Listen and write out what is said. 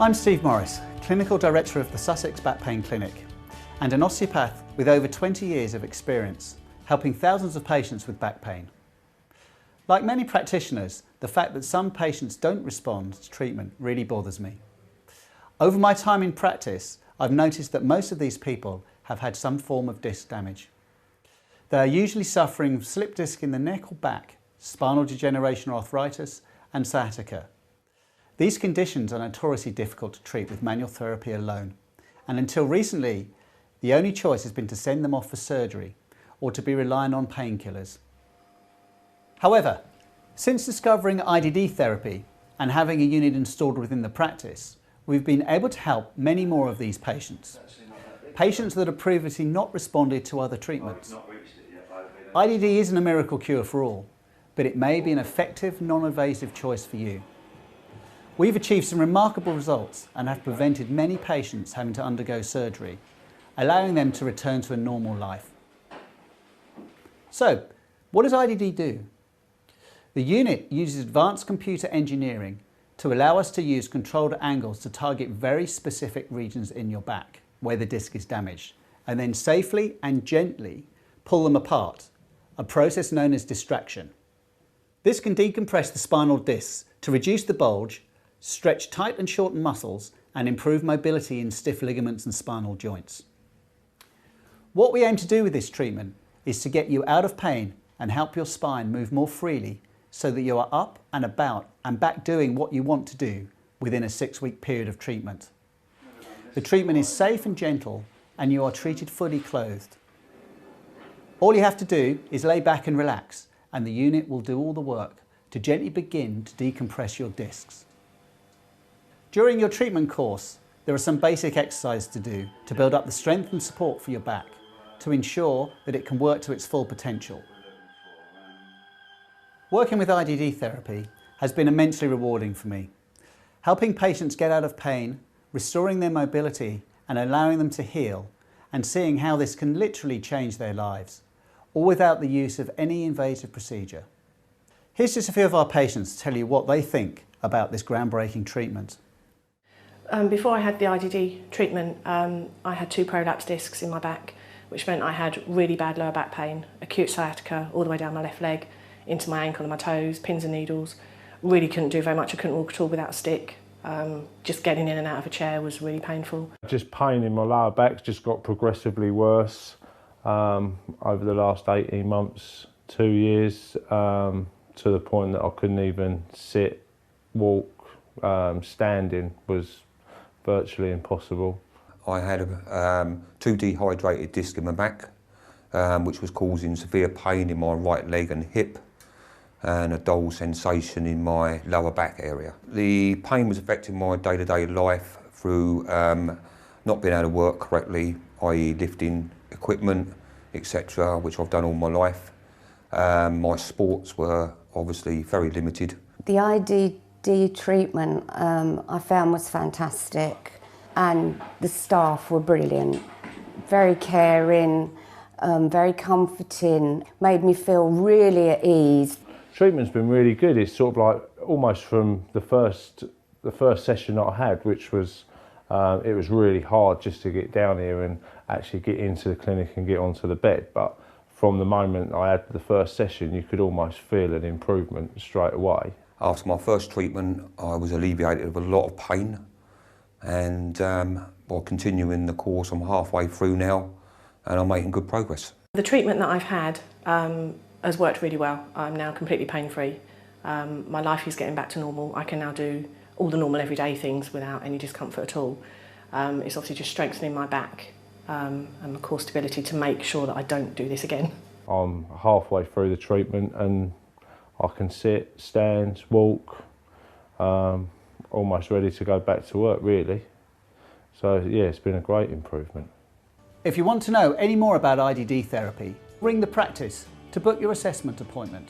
I'm Steve Morris, Clinical Director of the Sussex Back Pain Clinic and an osteopath with over 20 years of experience helping thousands of patients with back pain. Like many practitioners, the fact that some patients don't respond to treatment really bothers me. Over my time in practice, I've noticed that most of these people have had some form of disc damage. They are usually suffering from slip disc in the neck or back, spinal degeneration or arthritis, and sciatica. These conditions are notoriously difficult to treat with manual therapy alone, and until recently, the only choice has been to send them off for surgery or to be relying on painkillers. However, since discovering IDD therapy and having a unit installed within the practice, we've been able to help many more of these patients. Patients that have previously not responded to other treatments. IDD isn't a miracle cure for all, but it may be an effective, non-invasive choice for you. We've achieved some remarkable results and have prevented many patients having to undergo surgery, allowing them to return to a normal life. So, what does IDD do? The unit uses advanced computer engineering to allow us to use controlled angles to target very specific regions in your back where the disc is damaged, and then safely and gently pull them apart, a process known as distraction. This can decompress the spinal discs to reduce the bulge, stretch tight and shorten muscles, and improve mobility in stiff ligaments and spinal joints. What we aim to do with this treatment is to get you out of pain and help your spine move more freely so that you are up and about and back doing what you want to do within a 6-week period of treatment. The treatment is safe and gentle, and you are treated fully clothed. All you have to do is lay back and relax, and the unit will do all the work to gently begin to decompress your discs. During your treatment course, there are some basic exercises to do to build up the strength and support for your back to ensure that it can work to its full potential. Working with IDD therapy has been immensely rewarding for me, helping patients get out of pain, restoring their mobility and allowing them to heal, and seeing how this can literally change their lives, all without the use of any invasive procedure. Here's just a few of our patients to tell you what they think about this groundbreaking treatment. Before I had the IDD treatment, I had 2 prolapsed discs in my back, which meant I had really bad lower back pain, acute sciatica all the way down my left leg, into my ankle and my toes, pins and needles. Really couldn't do very much. I couldn't walk at all without a stick. Just getting in and out of a chair was really painful. Just pain in my lower back just got progressively worse over the last 18 months, 2 years, to the point that I couldn't even sit, walk, standing was virtually impossible. I had 2 dehydrated discs in my back, which was causing severe pain in my right leg and hip, and a dull sensation in my lower back area. The pain was affecting my day-to-day life through not being able to work correctly, i.e. lifting equipment, etc., which I've done all my life. My sports were obviously very limited. The IDD treatment I found was fantastic, and the staff were brilliant, very caring, very comforting, made me feel really at ease. Treatment's been really good. It's sort of like almost from the first session that I had, which was it was really hard just to get down here and actually get into the clinic and get onto the bed. But from the moment I had the first session, you could almost feel an improvement straight away. After my first treatment, I was alleviated of a lot of pain, and while continuing the course, I'm halfway through now, and I'm making good progress. The treatment that I've had has worked really well. I'm now completely pain-free. My life is getting back to normal. I can now do all the normal everyday things without any discomfort at all. It's obviously just strengthening my back and my core stability to make sure that I don't do this again. I'm halfway through the treatment and I can sit, stand, walk, almost ready to go back to work really. So yeah, it's been a great improvement. If you want to know any more about IDD therapy, ring the practice to book your assessment appointment.